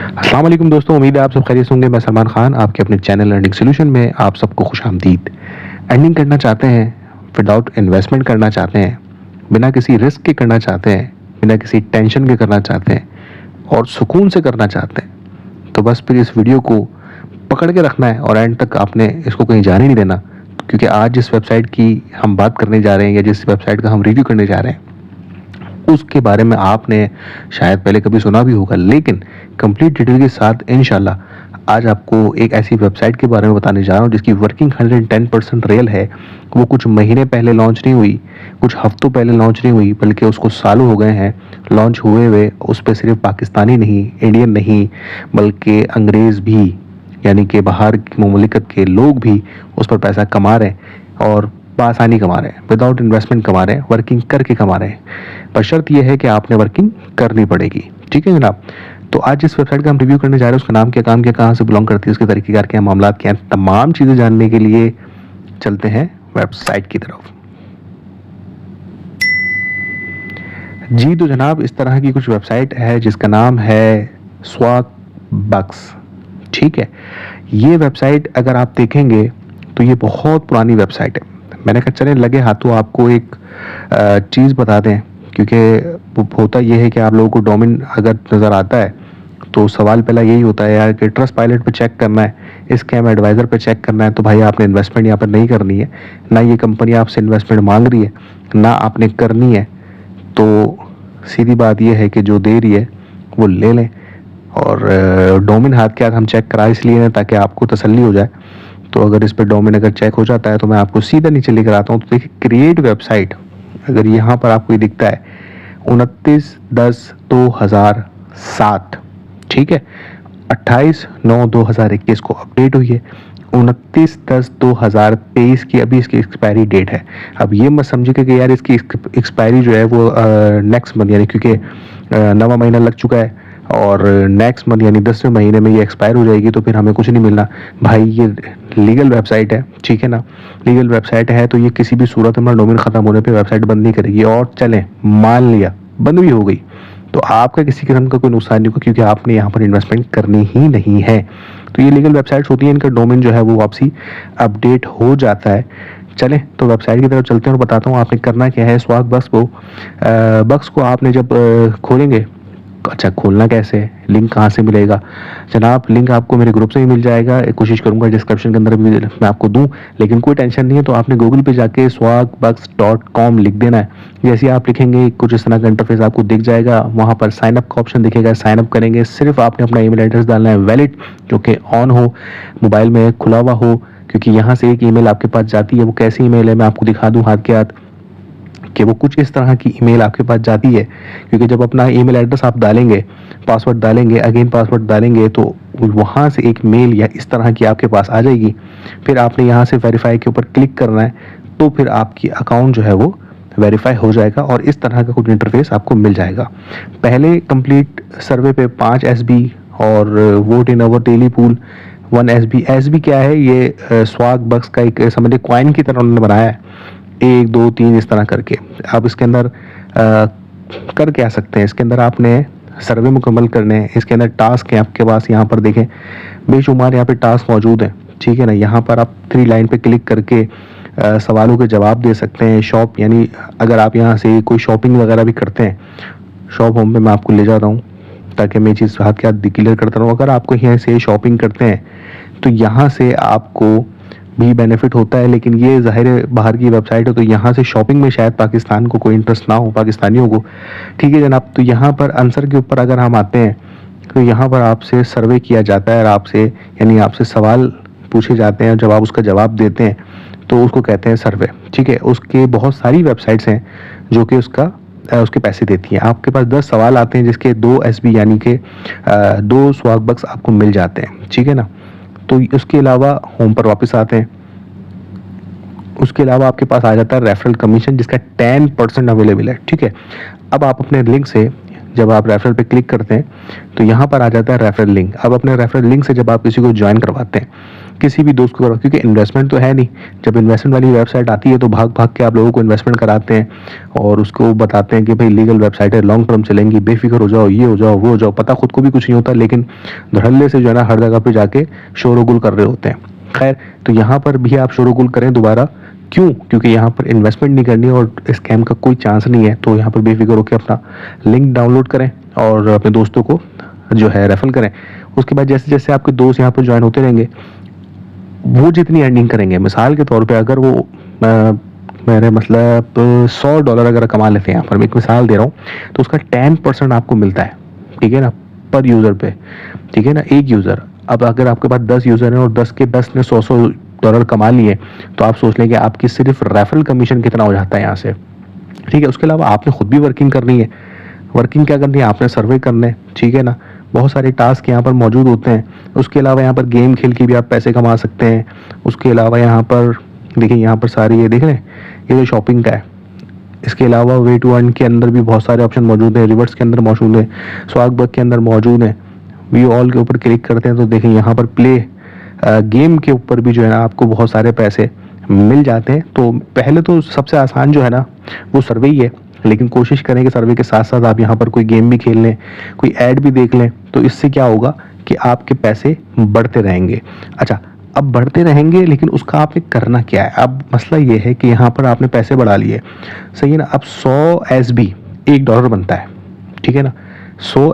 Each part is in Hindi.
अस्सलाम वालेकुम दोस्तों, उम्मीद है आप सब खैरियत से होंगे। मैं सलमान खान आपके अपने चैनल अर्निंग सॉल्यूशन में आप सबको खुशामदीद। अर्निंग करना चाहते हैं, विदाउट इन्वेस्टमेंट करना चाहते हैं, बिना किसी रिस्क के करना चाहते हैं, बिना किसी टेंशन के करना चाहते हैं और सुकून से करना चाहते हैं, तो बस फिर इस वीडियो को पकड़ के रखना है और एंड तक आपने इसको कहीं जाने नहीं देना। क्योंकि आज जिस वेबसाइट की हम बात करने जा रहे हैं या जिस वेबसाइट का हम रिव्यू करने जा रहे हैं उसके बारे में आपने शायद पहले कभी सुना भी होगा, लेकिन कंप्लीट डिटेल के साथ इंशाल्लाह आज आपको एक ऐसी वेबसाइट के बारे में बताने जा रहा हूँ जिसकी वर्किंग 110% रियल है। वो कुछ महीने पहले लॉन्च नहीं हुई, कुछ हफ्तों पहले लॉन्च नहीं हुई, बल्कि उसको सालों हो गए हैं लॉन्च हुए हुए। उस पर सिर्फ पाकिस्तानी नहीं, इंडियन नहीं, बल्कि अंग्रेज़ भी, यानी कि बाहर की मुमलिकत के लोग भी उस पर पैसा कमा रहे हैं और बआसानी कमा रहे हैं, विदाउट इन्वेस्टमेंट कमा रहे हैं, वर्किंग करके कमा रहे हैं। पर शर्त यह है कि आपने वर्किंग करनी पड़ेगी। ठीक है जनाब। तो आज जिस वेबसाइट का हम रिव्यू करने जा रहे हैं उसका नाम क्या, काम क्या, कहाँ से बिलोंग करती है, उसके तरीक़ेकार क्या, मामला क्या हैं, तमाम चीज़ें जानने के लिए चलते हैं वेबसाइट की तरफ। जी तो जनाब, इस तरह की कुछ वेबसाइट है जिसका नाम है स्वॉग बक्स। ठीक है, ये वेबसाइट अगर आप देखेंगे तो ये बहुत पुरानी वेबसाइट है। मैंने कहा चले लगे हाथों आपको एक चीज़ बता दें, क्योंकि होता ये है कि आप लोगों को डोमेन अगर नज़र आता है तो सवाल पहला यही होता है यार कि ट्रस्ट पायलट पे चेक करना है, स्कैम एडवाइज़र पे चेक करना है, तो भाई आपने इन्वेस्टमेंट यहाँ पर नहीं करनी है, ना ये कंपनी आपसे इन्वेस्टमेंट मांग रही है, ना आपने करनी है। तो सीधी बात यह है कि जो दे रही है वो ले लें। और डोमेन हाथ के हाथ हम चेक करा इसलिए ना ताकि आपको तसल्ली हो जाए। तो अगर इस पर डोमेन अगर चेक हो जाता है तो मैं आपको सीधा नीचे लेकर आता हूँ। तो देखिए क्रिएट वेबसाइट, अगर यहाँ पर आपको ये दिखता है 29/10/2007, ठीक है, 28/9/2021 को अपडेट हुई है, 29/10/2023 की अभी इसकी एक्सपायरी डेट है। अब ये मत समझिएगा कि यार इसकी एक्सपायरी जो है वो नेक्स्ट मंथ, यानी क्योंकि 9वां महीना लग चुका है और नेक्स्ट मंथ यानी 10वें महीने में ये एक्सपायर हो जाएगी तो फिर हमें कुछ नहीं मिलना। भाई ये लीगल वेबसाइट है, ठीक है ना, लीगल वेबसाइट है तो ये किसी भी सूरत में डोमेन ख़त्म होने पे वेबसाइट बंद नहीं करेगी। और चलें मान लिया बंद भी हो गई तो आपका किसी किस्म का कोई नुकसान नहीं होगा, क्योंकि आपने यहाँ पर इन्वेस्टमेंट करनी ही नहीं है। तो ये लीगल वेबसाइट्स होती हैं, इनका डोमेन जो है वो वापसी अपडेट हो जाता है। चलें तो वेबसाइट की तरफ चलते हैं और बताता हूँ आपने करना क्या है। स्वॉग बक्स को आपने जब खोलेंगे, अच्छा खोलना कैसे है, लिंक कहाँ से मिलेगा जनाब, लिंक आपको मेरे ग्रुप से ही मिल जाएगा। कोशिश करूंगा डिस्क्रिप्शन के अंदर भी मैं आपको दूं, लेकिन कोई टेंशन नहीं है। तो आपने गूगल पे जाके swagbucks.com लिख देना है। जैसे आप लिखेंगे कुछ इस तरह का इंटरफेस आपको दिख जाएगा, वहाँ पर साइन अप का ऑप्शन दिखेगा, साइन अप करेंगे। सिर्फ आपने अपना ईमेल एड्रेस डालना है, वैलिड जो कि ऑन हो, मोबाइल में खुला हुआ हो, क्योंकि यहाँ से एक ईमेल आपके पास जाती है। वो कैसी ईमेल है मैं आपको दिखा दूँ हाथ के हाथ कि वो कुछ इस तरह की ईमेल आपके पास जाती है। क्योंकि जब अपना ईमेल एड्रेस आप डालेंगे, पासवर्ड डालेंगे, अगेन पासवर्ड डालेंगे, तो वहाँ से एक मेल या इस तरह की आपके पास आ जाएगी। फिर आपने यहाँ से वेरीफाई के ऊपर क्लिक करना है, तो फिर आपकी अकाउंट जो है वो वेरीफाई हो जाएगा और इस तरह का कुछ इंटरफेस आपको मिल जाएगा। पहले कंप्लीट सर्वे पे 5 SB और vote in our daily pool 1 SB क्या है, ये स्वॉग बक्स का एक समझिए कॉइन की तरह उन्होंने बनाया है, 1 2 3 इस तरह करके। आप इसके अंदर कर क्या सकते हैं, इसके अंदर आपने सर्वे मुकम्मल करने हैं। इसके अंदर टास्क है आपके पास, यहाँ पर देखें बेशुमार यहाँ पे टास्क मौजूद हैं, ठीक है ना। यहाँ पर आप 3 लाइन पे क्लिक करके सवालों के जवाब दे सकते हैं। शॉप, यानी अगर आप यहाँ से कोई शॉपिंग वगैरह भी करते हैं, शॉप होम पे मैं आपको ले जाता हूँ ताकि मैं चीज़ हाथ के हाथ क्लियर करता रहूँ। अगर आपको यहाँ से शॉपिंग करते हैं तो यहाँ से आपको भी बेनिफिट होता है, लेकिन ये ज़ाहिर है बाहर की वेबसाइट है तो यहाँ से शॉपिंग में शायद पाकिस्तान को कोई इंटरेस्ट ना हो, पाकिस्तानियों को, ठीक है जनाब। तो यहाँ पर आंसर के ऊपर अगर हम आते हैं तो यहाँ पर आपसे सर्वे किया जाता है और आपसे यानी आपसे सवाल पूछे जाते हैं, जब आप उसका जवाब देते हैं तो उसको कहते हैं सर्वे, ठीक है। उसके बहुत सारी वेबसाइट्स हैं जो कि उसके पैसे देती हैं। आपके पास 10 सवाल आते हैं जिसके 2 SB यानी कि 2 स्वॉग बक्स आपको मिल जाते हैं, ठीक है ना। तो उसके अलावा होम पर वापस आते हैं, उसके अलावा आपके पास आ जाता है रेफरल कमीशन जिसका 10% अवेलेबल है, ठीक है। अब आप अपने लिंक से जब आप रेफरल पे क्लिक करते हैं तो यहाँ पर आ जाता है रेफरल लिंक। अब अपने रेफरल लिंक से जब आप किसी को ज्वाइन करवाते हैं, किसी भी दोस्त को, क्योंकि इन्वेस्टमेंट तो है नहीं, जब इन्वेस्टमेंट वाली वेबसाइट आती है तो भाग भाग के आप लोगों को इन्वेस्टमेंट कराते हैं और उसको बताते हैं कि भाई लीगल वेबसाइट है, लॉन्ग टर्म चलेंगी, बेफिक्र हो जाओ, ये हो जाओ, वो हो जाओ। पता खुद को भी कुछ नहीं होता, लेकिन धड़ल्ले से जो है ना हर जगह पे जाके शोरगुल कर रहे होते हैं। खैर, तो यहाँ पर भी आप शोरगुल करें दोबारा, क्यों? क्योंकि यहाँ पर इन्वेस्टमेंट नहीं करनी और स्कैम का कोई चांस नहीं है। तो यहाँ पर बेफिक्र होकर अपना लिंक डाउनलोड करें और अपने दोस्तों को जो है रेफर करें। उसके बाद जैसे जैसे आपके दोस्त यहाँ पर ज्वाइन होते रहेंगे, वो जितनी अर्निंग करेंगे, मिसाल के तौर पे अगर वो मेरे मतलब $100 अगर कमा लेते हैं, यहाँ पर मैं एक मिसाल दे रहा हूँ, तो उसका 10% आपको मिलता है, ठीक है ना, पर यूज़र पे, ठीक है ना, एक यूज़र। अब अगर आपके पास 10 यूज़र हैं और 10 के 10 ने $100 कमा लिए, तो आप सोच लें कि आपकी सिर्फ रेफरल कमीशन कितना हो जाता है यहाँ से, ठीक है। उसके अलावा आपने खुद भी वर्किंग करनी है। वर्किंग क्या करनी है? आपने सर्वे करना है, ठीक है ना। बहुत सारे टास्क यहाँ पर मौजूद होते हैं। उसके अलावा यहाँ पर गेम खेल के भी आप पैसे कमा सकते हैं। उसके अलावा यहाँ पर देखिए, यहाँ पर सारी ये देख रहे हैं, ये जो शॉपिंग का है। इसके अलावा वे टू अर्न के अंदर भी बहुत सारे ऑप्शन मौजूद हैं, रिवर्स के अंदर मौजूद है, स्वैग के अंदर मौजूद है। वी ऑल के ऊपर क्लिक करते हैं तो देखें यहाँ पर प्ले गेम के ऊपर भी जो है ना आपको बहुत सारे पैसे मिल जाते हैं। तो पहले तो सबसे आसान जो है ना वो सर्वे ही है, लेकिन कोशिश करें कि सर्वे के साथ साथ आप यहाँ पर कोई गेम भी खेल लें, कोई ऐड भी देख लें, तो इससे क्या होगा कि आपके पैसे बढ़ते रहेंगे। अच्छा, अब बढ़ते रहेंगे, लेकिन उसका आपने करना क्या है? अब मसला ये है कि यहाँ पर आपने पैसे बढ़ा लिए, सही है ना। अब 100 SB $1 बनता है, ठीक है ना। 100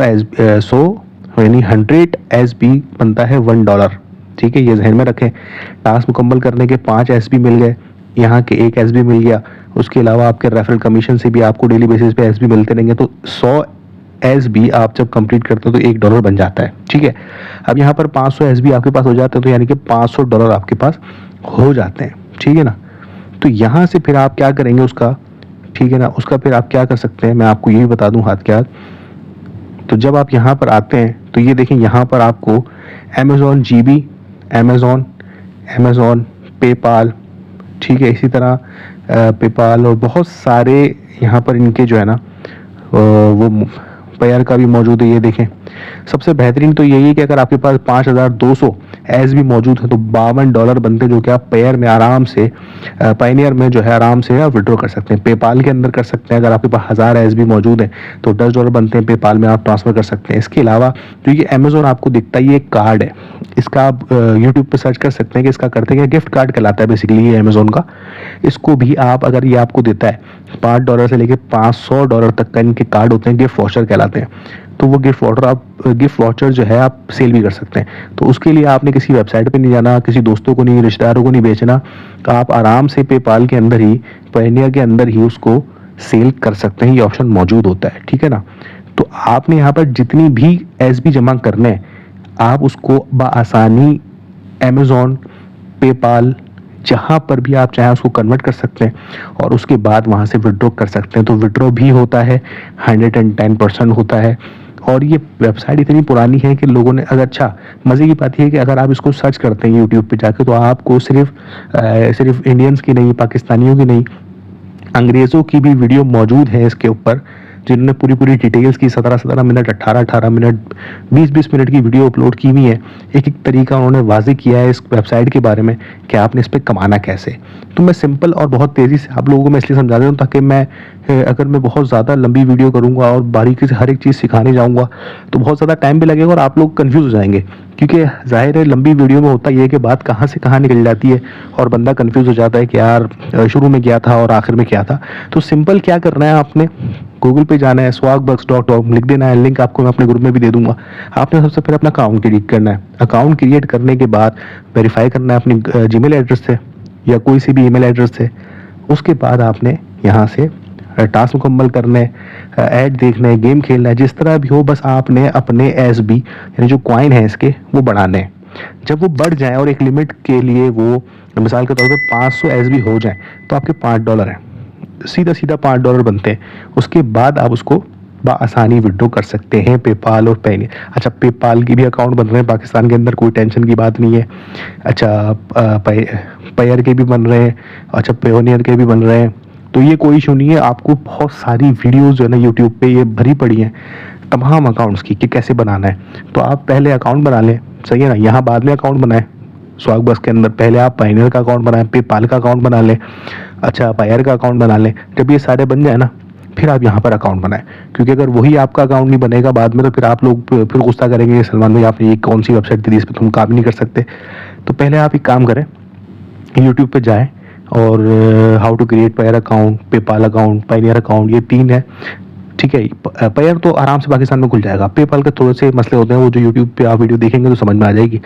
यानी 100 SB बनता है $1, ठीक है, ये जहन में रखें। टास्क मुकम्मल करने के 5 SB मिल गए, यहाँ के 1 SB मिल गया। उसके अलावा आपके रेफरल कमीशन से भी आपको डेली बेसिस पे SB मिलते रहेंगे, तो 100 SB आप जब कंप्लीट करते हो तो $1 बन जाता है, ठीक है। अब यहाँ पर 500 SB आपके पास हो जाते हैं, तो यानी कि $500 आपके पास हो जाते हैं, ठीक है ना। तो यहाँ से फिर आप क्या करेंगे उसका, ठीक है ना, उसका फिर आप क्या कर सकते हैं, मैं आपको ये भी बता दूं हाथ के हाथ। तो जब आप यहाँ पर आते हैं तो ये देखें, यहाँ पर आपको Amazon GB, Amazon पेपाल, ठीक है, इसी तरह पेपाल और बहुत सारे यहाँ पर इनके जो है ना वो पेयर का भी मौजूद है। ये देखें, सबसे बेहतरीन तो यही है कि अगर आपके पास 5200 SB मौजूद है तो $52 बनते, जो कि आप पेयर में आराम से पायनियर में जो है आराम से आप विड्रॉ कर सकते हैं। पेपाल के अंदर कर सकते हैं, अगर आपके पास 1000 SB मौजूद है तो $10 बनते हैं, पेपाल में आप ट्रांसफ़र कर सकते हैं। इसके अलावा जो ये अमेजोन आपको दिखता है, ये एक कार्ड है, इसका आप यूट्यूब पर सर्च कर सकते हैं कि इसका करते हैं, गिफ्ट कार्ड कहलाता है बेसिकली ये अमेजोन का। इसको भी आप, अगर ये आपको देता है $5 से लेकर $500 तक का इनके कार्ड होते हैं, गिफ्ट वाउचर कहलाते हैं। तो वो गिफ्ट वाउचर जो है आप सेल भी कर सकते हैं। तो उसके लिए आपने किसी वेबसाइट पे नहीं जाना, किसी दोस्तों को नहीं, रिश्तेदारों को नहीं बेचना, तो आप आराम से पेपाल के अंदर ही, पायनियर के अंदर ही उसको सेल कर सकते हैं। ये ऑप्शन मौजूद होता है, ठीक है ना। तो आपने यहाँ पर जितनी भी SB जमा करने हैं, आप उसको बआसानी अमेजोन, पेपाल, जहाँ पर भी आप चाहें उसको कन्वर्ट कर सकते हैं और उसके बाद वहाँ से विड्रॉ कर सकते हैं। तो विड्रॉ भी होता है, 110% होता है। और ये वेबसाइट इतनी पुरानी है कि लोगों ने, अगर अच्छा मज़े की बात यह है कि अगर आप इसको सर्च करते हैं यूट्यूब पे जाके, तो आपको सिर्फ इंडियंस की नहीं, पाकिस्तानियों की नहीं, अंग्रेज़ों की भी वीडियो मौजूद है इसके ऊपर, जिन्होंने पूरी पूरी डिटेल्स की 17-17 मिनट, 18-18 मिनट, 20-20 मिनट की वीडियो अपलोड की हुई है। एक एक तरीका उन्होंने वाजे किया है इस वेबसाइट के बारे में कि आपने इस पर कमाना कैसे। तो मैं सिंपल और बहुत तेज़ी से आप लोगों को मैं इसलिए समझा देता हूँ ताकि अगर मैं बहुत ज़्यादा लंबी वीडियो करूँगा और बारीकी से हर एक चीज़ सिखाने जाऊँगा तो बहुत ज़्यादा टाइम भी लगेगा और आप लोग कन्फ्यूज़ हो जाएंगे, क्योंकि जाहिर है लंबी वीडियो में होता ये है कि बात कहाँ से कहाँ निकल जाती है और बंदा कंफ्यूज हो जाता है कि यार शुरू में क्या था और आखिर में क्या था। तो सिंपल क्या करना है, आपने गूगल पे जाना है, swagbucks.com लिख देना है, लिंक आपको मैं अपने ग्रुप में भी दे दूंगा। आपने सबसे पहले अपना अकाउंट क्रिएट करना है। अकाउंट क्रिएट करने के बाद वेरीफाई करना है अपनी जीमेल एड्रेस से या कोई सी भी ईमेल एड्रेस से। उसके बाद आपने यहाँ से टास्क मुकम्मल करने, ऐड देखना है, गेम खेलना है, जिस तरह भी हो, बस आपने अपने SB यानी जो कॉइन है इसके वो बढ़ाने हैं। जब वो बढ़ जाए और एक लिमिट के लिए वो मिसाल के तौर पर 500 SB हो जाए तो आपके $5 हैं, सीधा सीधा $5 बनते हैं। उसके बाद आप उसको बआसानी विड्रॉ कर सकते हैं पेपाल और पायनियर। अच्छा, पेपाल की भी अकाउंट बन रहे हैं पाकिस्तान के अंदर, कोई टेंशन की बात नहीं है। अच्छा, पायर के भी बन रहे हैं, अच्छा पायनियर के भी बन रहे हैं, तो ये कोई इशू नहीं है। आपको बहुत सारी वीडियोस जो है ना यूट्यूब पे ये भरी पड़ी हैं, तमाम अकाउंट्स की कि कैसे बनाना है। तो आप पहले अकाउंट बना लें, सही है ना, यहाँ बाद में अकाउंट बनाएं। स्वाग बस के अंदर पहले आप पायनियर का अकाउंट बनाएं, पेपाल का अकाउंट बना लें, अच्छा पायर का अकाउंट बना लें। जब ये सारे बन जाए ना, फिर आप यहाँ पर अकाउंट बनाएं, क्योंकि अगर वही आपका अकाउंट नहीं बनेगा बाद में तो फिर आप लोग फिर गुस्सा करेंगे, सलमान भाई आपने ये कौन सी वेबसाइट दी, इस पर तुम काम ही नहीं कर सकते। तो पहले आप एक काम करें, यूट्यूब पे जाएं और how to create payer account, PayPal account, Payoneer account, ये 3 है, ठीक है। पायर तो आराम से पाकिस्तान में खुल जाएगा, पेपाल के थोड़े से मसले होते हैं, वो जो यूट्यूब पे आप वीडियो देखेंगे तो समझ में आ जाएगी।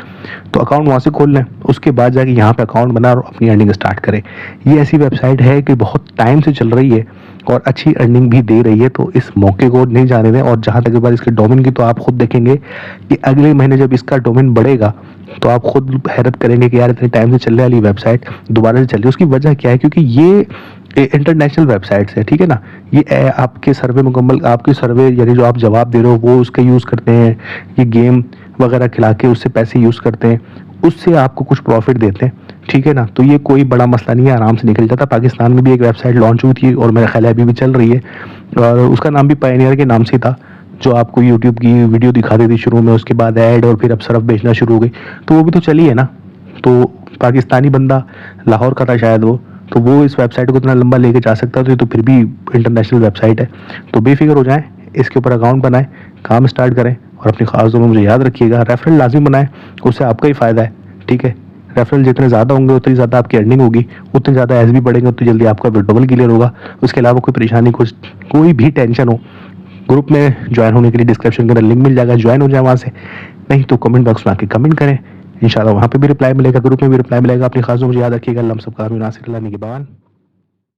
तो अकाउंट वहाँ से खोल लें, उसके बाद जाके यहाँ पे अकाउंट बना और अपनी अर्निंग स्टार्ट करें। ये ऐसी वेबसाइट है कि बहुत टाइम से चल रही है और अच्छी अर्निंग भी दे रही है, तो इस मौके को नहीं जाने दें। और जहाँ तक बात इसके डोमेन की, तो आप खुद देखेंगे कि अगले महीने जब इसका डोमेन बढ़ेगा तो आप खुद हैरत करेंगे कि यार इतने टाइम से चलने वाली वेबसाइट दोबारा से चल रही है। उसकी वजह क्या है, क्योंकि ये इंटरनेशनल वेबसाइट्स है, ठीक है ना। ये आपके सर्वे मुकम्मल, आपके सर्वे यानी जो आप जवाब दे रहे हो वो उसका यूज़ करते हैं, ये गेम वगैरह खिला के उससे पैसे यूज़ करते हैं, उससे आपको कुछ प्रॉफिट देते हैं, ठीक है ना। तो ये कोई बड़ा मसला नहीं है, आराम से निकल जाता। पाकिस्तान में भी एक वेबसाइट लॉन्च हुई थी और मेरा ख्याल है अभी भी चल रही है, और उसका नाम भी पायनियर के नाम से था, जो आपको यूट्यूब की वीडियो दिखाती थी शुरू में, उसके बाद ऐड और फिर अब सर्फ बेचना शुरू हो गई, तो वो भी तो चली है ना। तो पाकिस्तानी बंदा, लाहौर का था शायद वो, तो वो इस वेबसाइट को इतना लंबा लेके जा सकता है, तो फिर भी इंटरनेशनल वेबसाइट है। तो बेफिक्र हो जाएं, इसके ऊपर अकाउंट बनाएं, काम स्टार्ट करें, और अपनी खास दुआ में मुझे याद रखिएगा रेफरल लाजिम बनाएं, उससे आपका ही फ़ायदा है, ठीक है। रेफरल जितने ज़्यादा होंगे उतनी ज़्यादा आपकी अर्निंग होगी, उतने ज़्यादा एस भी बढ़ेंगे, उतनी जल्दी आपका विड्रॉवल क्लियर होगा। उसके अलावा कोई परेशानी, कुछ कोई भी टेंशन हो, ग्रुप में ज्वाइन होने के लिए डिस्क्रिप्शन के अंदर लिंक मिल जाएगा, ज्वाइन हो जाए वहाँ से, नहीं तो कमेंट बॉक्स में आके कमेंट करें, इंशाल्लाह वहाँ पे भी रिप्लाई मिलेगा, ग्रुप में भी रिप्लाई मिलेगा। अपनी खास दुआ मुझे याद रखिएगा। अल्लाह हम सबका आमीन, नासिर अल्लाह निगहबान।